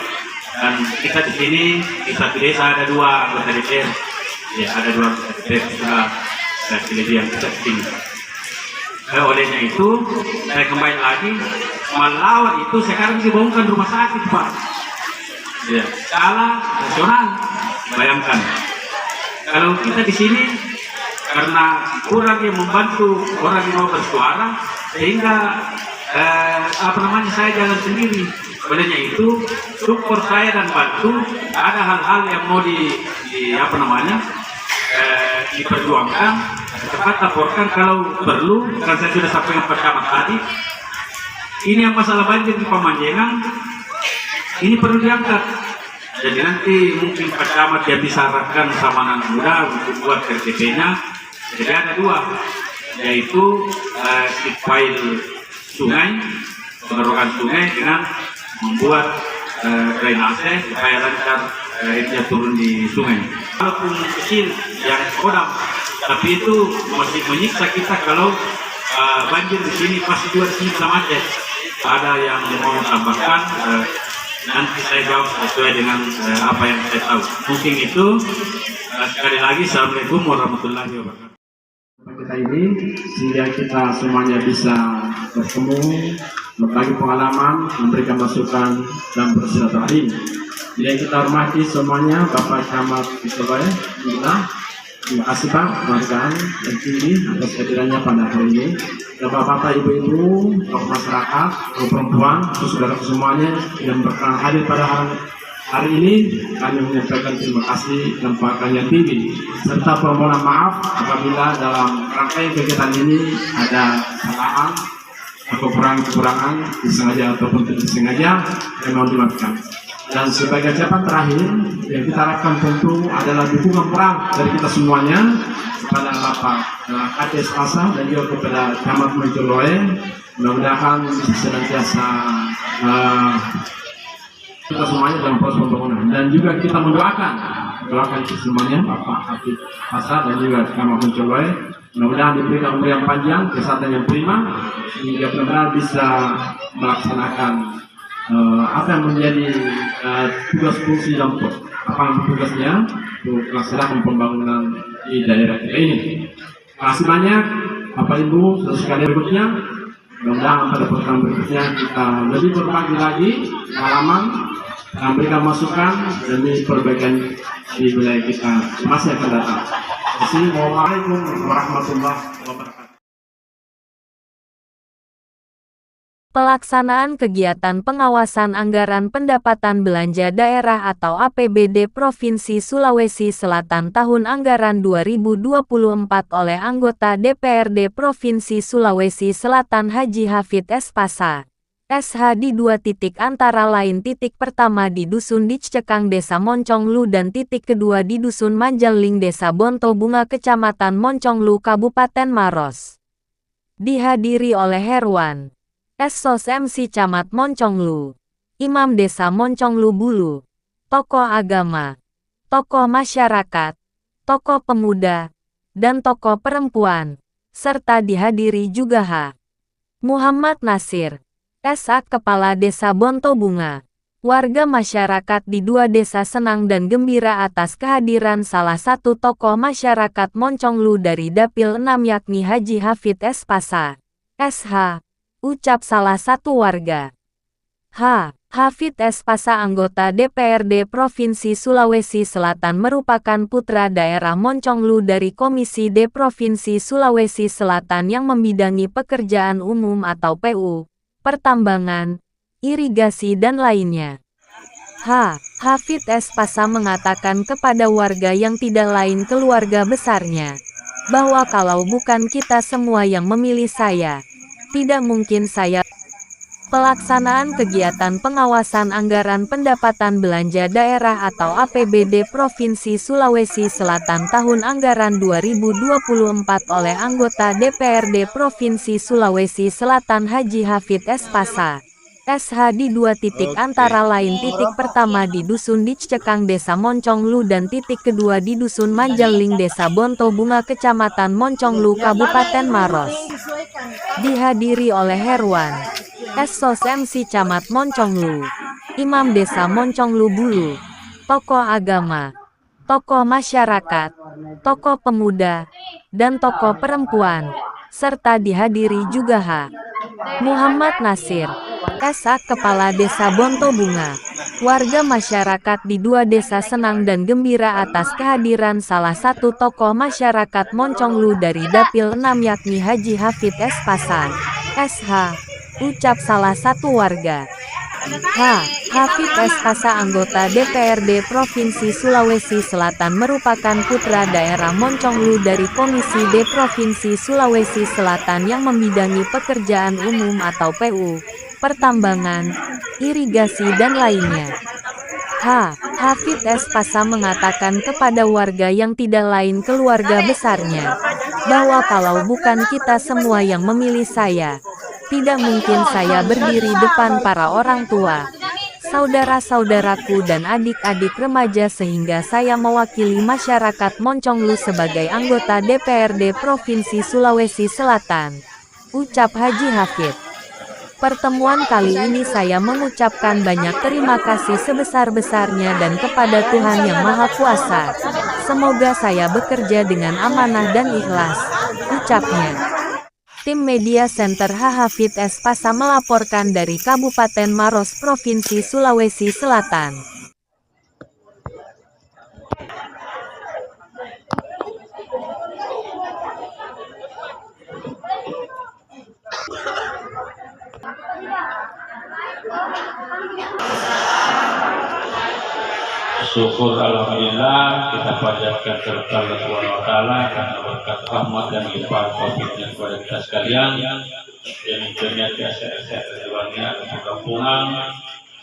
Dan kita di sini di satu desa ada 2 anggota DPR, ya ada 2 anggota DPR sudah kelebihan kita di sini. Olehnya itu saya kembali lagi, Malawa itu sekarang dibangunkan rumah sakit Pak, ya, skala nasional. Bayangkan kalau kita di sini karena kurang yang membantu orang yang mau bersuara sehingga saya jalan sendiri. Olehnya itu support saya dan bantu ada hal-hal yang mau diperjuangkan, cepat laporkan kalau perlu. Kan saya sudah sampaikan pada camat tadi, ini yang masalah banjir di Pamanjengan ini perlu diangkat. Jadi nanti mungkin Pak Camat dia bisa arahkan sama anak muda untuk buat RTP-nya. Jadi ada 2, yaitu file sungai, pengerukan sungai dengan membuat drainase supaya lancar airnya turun di sungai. Walaupun kecil yang kodam, tapi itu masih menyiksa kita kalau banjir di sini pasti juga di sini sama aja. Ada yang mau tambahkan, nanti saya jawab sesuai dengan apa yang saya tahu. Mungkin itu. Sekali lagi, Assalamualaikum warahmatullahi wabarakatuh. Kita ini sehingga kita semuanya bisa bertemu, berbagi pengalaman, memberikan masukan dan bersilaturahim. Jadi kita hormati semuanya, Bapak Camat Surabaya, terima kasih Pak, penghargaan yang tinggi atas kehadirannya pada hari ini. Dan Bapak-Bapak, Ibu-Ibu, tokoh masyarakat, tokoh perempuan, saudara semuanya yang berkenan hadir pada hari ini, kami menyampaikan terima kasih dan penghargaan yang tinggi serta permohonan maaf apabila dalam rangkaian kegiatan ini ada kesalahan atau kekurangan disengaja ataupun tidak disengaja, yang mohon dimaafkan. Dan sebagai ucapan terakhir yang kita harapkan tentu adalah dukungan peran dari kita semuanya kepada Bapak Kades Pasa dan juga kepada Camat Moncoloe. Mudah-mudahan bisa senantiasa kita semuanya dalam proses pembangunan, dan juga kita mendoakan kita semuanya Bapak Hafid Pasa dan juga Camat Moncoloe, mudah-mudahan diberikan umur yang panjang, kesehatan yang prima, sehingga benar-benar bisa melaksanakan apa yang menjadi tugas fungsi dan tugasnya untuk melaksanakan pembangunan di daerah kita ini. Terima kasih banyak Bapak Ibu sekalian. Berikutnya mudah-mudahan pada pertemuan berikutnya kita lebih berbagi lagi pengalaman, memberikan masukan demi perbaikan di wilayah kita masa yang akan datang. Assalamualaikum warahmatullahi wabarakatuh. Pelaksanaan kegiatan pengawasan anggaran pendapatan belanja daerah atau APBD Provinsi Sulawesi Selatan tahun anggaran 2024 oleh anggota DPRD Provinsi Sulawesi Selatan Haji Hafid S. Pasa, SH di 2 titik antara lain titik pertama di Dusun Dicekang Desa Monconglu dan titik kedua di Dusun Manjaling Desa Bonto Bunga Kecamatan Monconglu Kabupaten Maros. Dihadiri oleh Herwan Sos MC Camat Monconglu, Imam Desa Monconglu Bulu, tokoh agama, tokoh masyarakat, tokoh pemuda, dan tokoh perempuan, serta dihadiri juga H. Muhammad Nasir, SA Kepala Desa Bonto Bunga. Warga masyarakat di 2 desa senang dan gembira atas kehadiran salah satu tokoh masyarakat Monconglu dari Dapil 6 yakni Haji Hafid S. Pasa, SH. Ucap salah satu warga. Hafid S. Pasa anggota DPRD Provinsi Sulawesi Selatan merupakan putra daerah Monconglu dari Komisi D Provinsi Sulawesi Selatan yang membidangi pekerjaan umum atau PU, pertambangan, irigasi dan lainnya. Hafid S. Pasa mengatakan kepada warga yang tidak lain keluarga besarnya, bahwa kalau bukan kita semua yang memilih saya, tidak mungkin saya. Pelaksanaan kegiatan pengawasan anggaran pendapatan belanja daerah atau APBD Provinsi Sulawesi Selatan tahun anggaran 2024 oleh anggota DPRD Provinsi Sulawesi Selatan Haji Hafid S. Pasa, SH di 2 titik antara lain titik pertama di Dusun Dicekang Desa Monconglu dan titik kedua di Dusun Manjaling Desa Bonto Bunga Kecamatan Monconglu Kabupaten Maros. Dihadiri oleh Herwan Sos MC Camat Monconglu, Imam Desa Monconglu Bulu, tokoh agama, tokoh masyarakat, tokoh pemuda, dan tokoh perempuan, serta dihadiri juga H. Muhammad Nasir, SA Kepala Desa Bonto Bunga. Warga masyarakat di 2 desa senang dan gembira atas kehadiran salah satu tokoh masyarakat Monconglu dari Dapil 6 yakni Haji Hafid S. Pasa, SH. Ucap salah satu warga. Hafid S. Pasa anggota DPRD Provinsi Sulawesi Selatan merupakan putra daerah Monconglu dari Komisi D Provinsi Sulawesi Selatan yang membidangi pekerjaan umum atau PU, pertambangan, irigasi dan lainnya. Hafid S. Pasa mengatakan kepada warga yang tidak lain keluarga besarnya, bahwa kalau bukan kita semua yang memilih saya, tidak mungkin saya berdiri depan para orang tua, saudara-saudaraku dan adik-adik remaja sehingga saya mewakili masyarakat Monconglu sebagai anggota DPRD Provinsi Sulawesi Selatan. Ucap Haji Hafid. Pertemuan kali ini saya mengucapkan banyak terima kasih sebesar-besarnya dan kepada Tuhan Yang Maha Kuasa. Semoga saya bekerja dengan amanah dan ikhlas. Ucapnya. Tim Media Center Hafid S. Pasa melaporkan dari Kabupaten Maros, Provinsi Sulawesi Selatan. Syukur alhamdulillah kita panjatkan kepada Allah Subhanahu wa taala karena berkat rahmat dan limpahan taufik-Nya kepada kita sekalian yang mempunyai sehat-sehat terjebaknya perkampungan,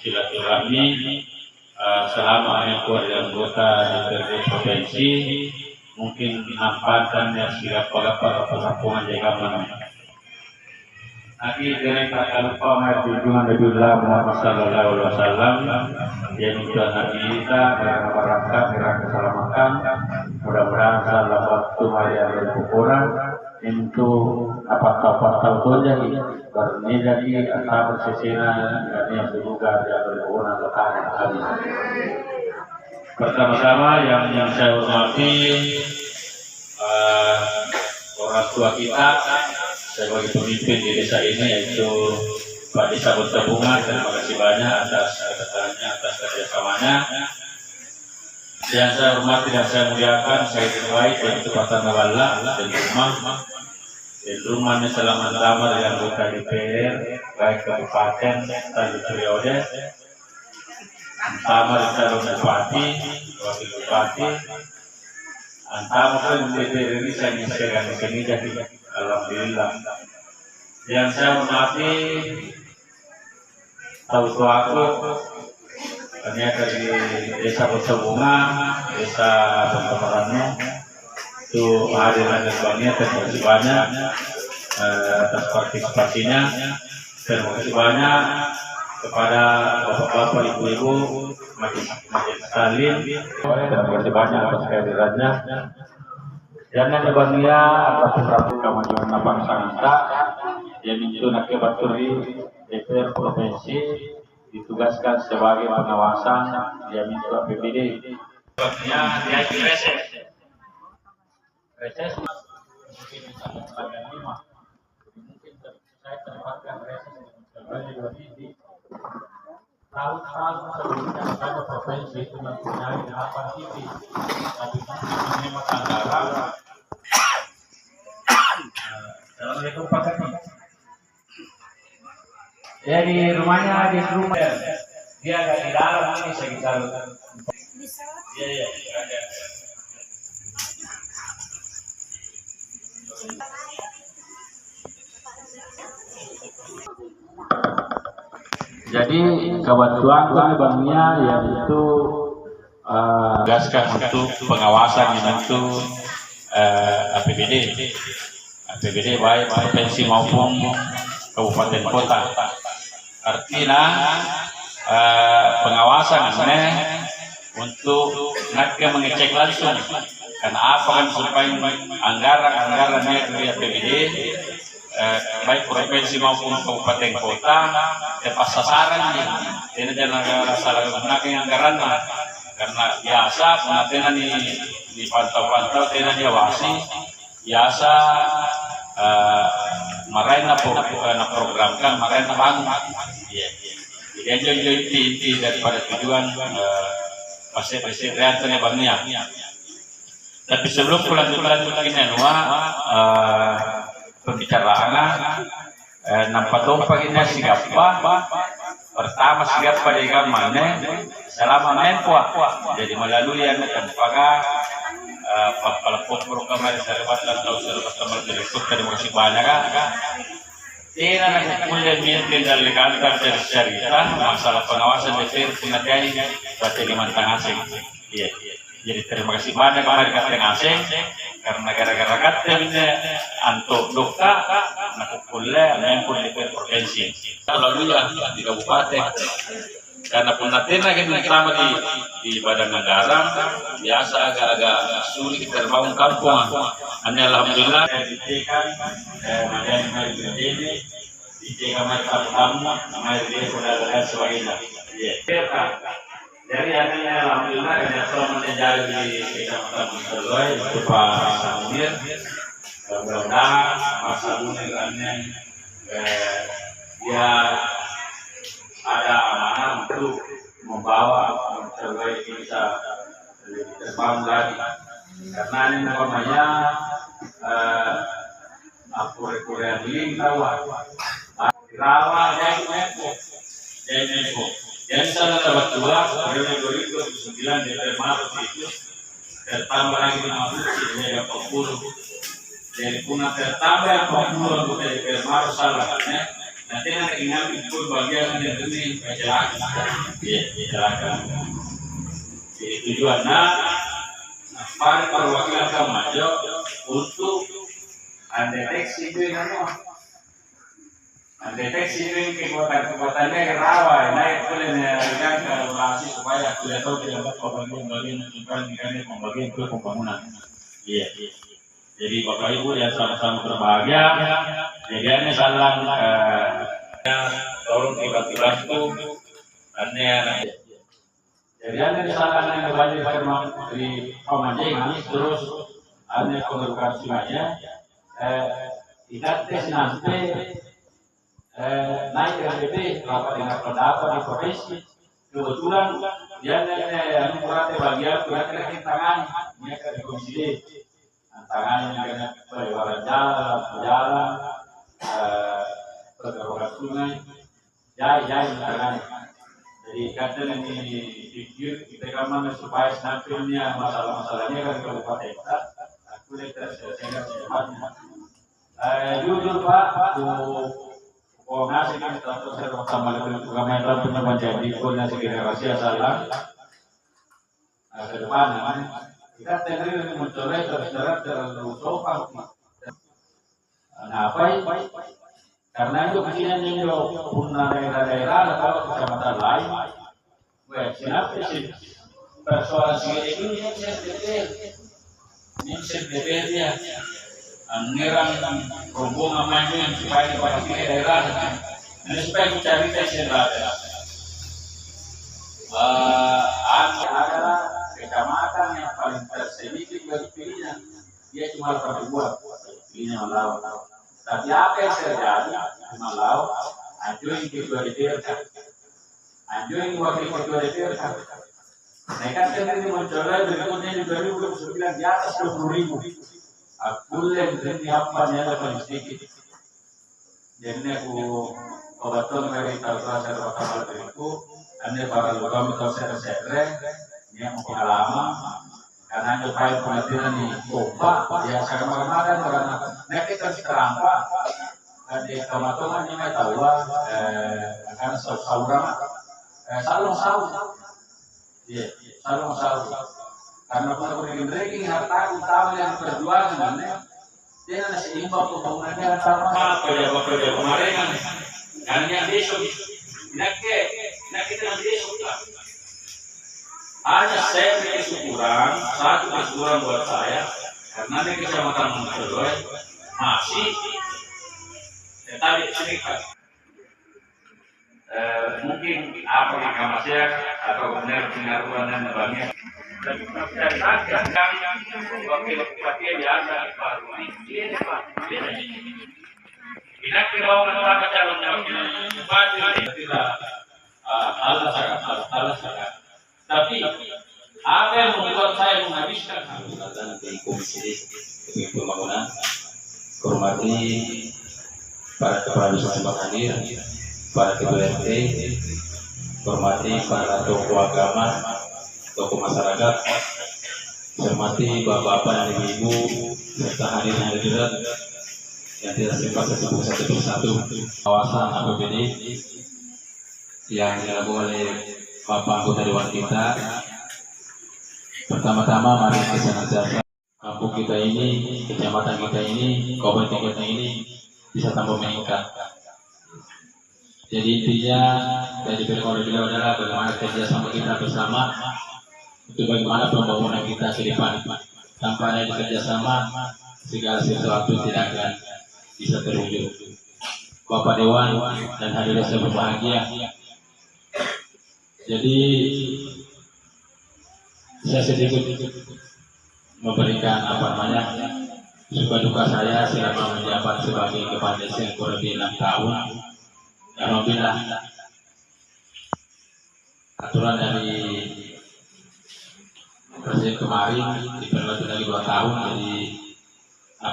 silaturahmi selama yang anggota DPRD provinsi mungkin nampakkan yang sikap pagapa pengampungan jagaman. Nanti dari tak lupa mengunjungan Nabiullah Muhammad Sallallahu Alaihi Wasallam yang itu Nabi kita berangkat keselamatan. Mudah-mudahan salah waktu hari yang berkurang untuk apa-apa saja bernilai atau sesina yang diduga yang berkurang letak. Pertama-tama yang saya hormati orang tua kita sebagai pemimpin di desa ini, yaitu Pak Desa Kota Bunga. Terima kasih banyak atas kedatangannya, atas kerjasamanya. Yang saya hormati dan saya muliakan, saya terbaik yaitu Pak Tanawala dan rumahnya selama lama dengan anggota DPR baik kabupaten dan periode. Antama di calon bupati, wakil bupati, antama pun DPR ini saya inginkan ini jadi alhamdulillah. Yang saya hormati tahu aku ternyata di desa Kota Bunga, desa Pemekarannya itu hadir banyak, terima kasih banyak atas partisipasinya. Terima kasih banyak kepada bapak-bapak, ibu-ibu, majelis taklim. Terima kasih banyak atas kehadirannya. Dan yang berbahagia atas beberapa kemajuan bangsa kita yang itu nak baturi DPR provinsi ditugaskan sebagai pengawasan yang itu APBD. Sebabnya dia reses. Reses mungkin bisa mencapai 5. Mungkin saya tempatkan reses di tahun-tahun sebelumnya pada provinsi itu mempunyai 8 titik, tapi ini anggaran dalam itu pakai. Ya di rumahnya di rumah dia ada di dalam ini sekitar. Iya ada. Jadi kebetulan kami banknya yang itu gaskan untuk pengawasan yang itu APBD baik provinsi maupun kabupaten kota. Artinya pengawasan ini untuk nanti mengecek langsung karena apa kan supaya anggarannya dari APBD baik provinsi maupun kabupaten kota tepat sasaran ini jangan salah gunakan anggaran karena biasa penatian dipantau-pantau tidak diawasi biasa marahin programkan marahin bangun. Jadi inti daripada tujuan pasti realitanya banyak. Tapi sebelum lanjut ini pembicaraan nampak dompak ini siapa pertama siapa dengan mana selama menpuah jadi melalui yang tanpa pelaku program dari serbat atau serbat direktur. Terima kasih banyak tidak kemudian kendalikan dari cerita masalah pengawasan DPR pengertian berarti Kalimantan asing. Iya. Jadi terima kasih banyak kepada Kalimantan asing karena gara-gara katanya antuk dokter nak kuliah mempun di provinsi. Kalau dulu di kabupaten karena penatian lagi pertama di badan negara biasa agak sulit terbangun kampung. Hanya alhamdulillah diberikan ini diberikan tamu mari dia sudah sebagainya. Jadi akhirnya alhamdulillah ada selama menjadi di Kecamatan Musdaloi itu Pak Samunir. Mudah-mudahan Pak Samunir dia ada amanah untuk membawa Musdaloi bisa lebih terbangun lagi. Karena ini namanya Korea ini rawat jadi Mepo. Yang sana dapat 2 periode 2009 DPR Maret itu tertambah lagi 50 jadi 40. Jadi punah tertambah 40 anggota DPR Maret salahnya nanti ingat itu bagian dari kecelakaan, ya kecelakaan. Jadi tujuannya para perwakilan Kamajo untuk mendeteksi itu mendeteksi kekuatan-kekuatannya yang rawan, naik boleh menyarankan kalkulasi supaya tidak tahu tidak dapat pembagian pembagian ke pembangunan. Iya. Jadi Bapak Ibu yang sama-sama berbahagia, jadinya salam tolong dibantu karena jadi anda misalkan yang banyak di Pemajengan terus anda komunikasinya ikat tes nanti naik ke RPP rapat dengan pendapat di provinsi kebetulan dia yang kurang bagian kurang tangan dia ke komisi tangan yang pelebaran jalan pergerakan sungai jaya tangan. Jadi kadang ini pikir kita kemana supaya nampilnya masalah-masalahnya kan kabupaten kita, aku lihat selesaikan secepatnya. Jujur Pak, ngasih kan status saya sama dengan Kementerian punya menjadi koordinasi generasi asalan ke depan. Kita tadi mencoba terlalu sopan. Nah apa? Karena itu kesian yang punah daerah-daerah atau kecamatan lain, siapa sih persoalan segini ini yang sedetail dia, ngerang rombongan maju yang supaya dipakai daerah, ini supaya mencari tes yang ada. Adalah kecamatan yang paling tersedikit bagi pilihnya, dia cuma berbuat, pilihnya melawan. Tapi apa yang terjadi di Malau, anjurin ketua DPR, anjurin wakil ketua DPR. Mereka sendiri mencoba berikutnya juga 2009 di atas 20.000. Aku lihat di hapanya paling sedikit. Jadi aku obatkan dari kalkulasi pertama itu, anda para logam atau serre yang pengalaman. Karena ada file penelitian di pompa, ya sekarang kemarin karena nanti kan terampak di kematongan yang tahu akan saurang salong saur, ya salong saur. Karena pengen ranking harta utama yang perjuangan, dia nasi seimbang pembangunannya sama. Kerja kemarin kan yang besok, nak kita nanti besok lah. Hanya saya beri syukuran, satu kesyukuran buat saya, karena di kecamatan Monteroy masih tadi sedikit. Mungkin apa yang masih atau benar-benar dan banyak. Dan dari tadi yang wakil bupati biasa baru ini kita kira orang calon bupati tidak Allah sangat. Tapi apa yang membuat saya menghabiskan kesempatan di Komisi Pembangunan, hormati para kepala desa yang hadir, para ketua RT, hormati para tokoh agama, tokoh masyarakat, hormati bapak-bapak dan ibu-ibu serta hadirin hadirat yang tidak sempat saya sebut satu persatu. Kawasan APBD yang dilakukan oleh Bapak anggota Dewan kita, pertama-tama mari kita senantiasa kampung kita ini, kecamatan kita ini, kabupaten kita ini bisa tambah meningkat. Jadi intinya dari perkara beliau adalah bagaimana kerjasama kita bersama untuk bagaimana pembangunan kita ke depan. Tanpa ada kerjasama, segala sesuatu tidak akan bisa terwujud. Bapak Dewan dan hadirin yang berbahagia. Jadi saya sedikit memberikan suka duka saya selama menjabat sebagai kepala desa yang kurang lebih 6 tahun. Alhamdulillah aturan dari presiden kemarin diperlukan lagi 2 tahun, jadi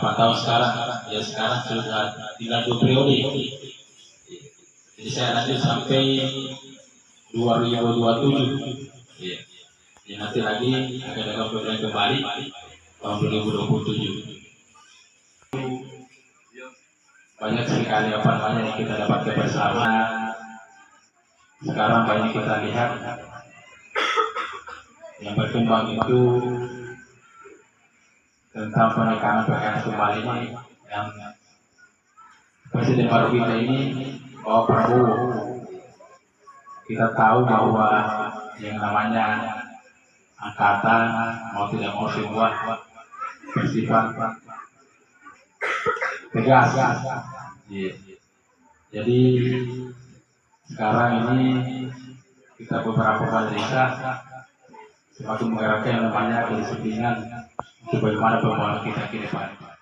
8 tahun sekarang. Ya sekarang sudah tinggal 2 periode. Jadi saya nanti sampai 2027. Ya. Jadi nanti lagi akan ada pemilihan kembali tahun 2027. banyak sekali apa namanya yang kita dapatkan bersama. Sekarang banyak kita lihat yang berkembang itu tentang penekanan kembali ini yang Presiden baru kita ini Bapak Prabowo. Kita tahu bahwa yang namanya angkatan mau tidak mau semua bersifat tegas. Jadi sekarang ini kita beberapa kali desa semakin menggerakkan yang namanya kedisiplinan untuk bagaimana pembangunan kita ke depan.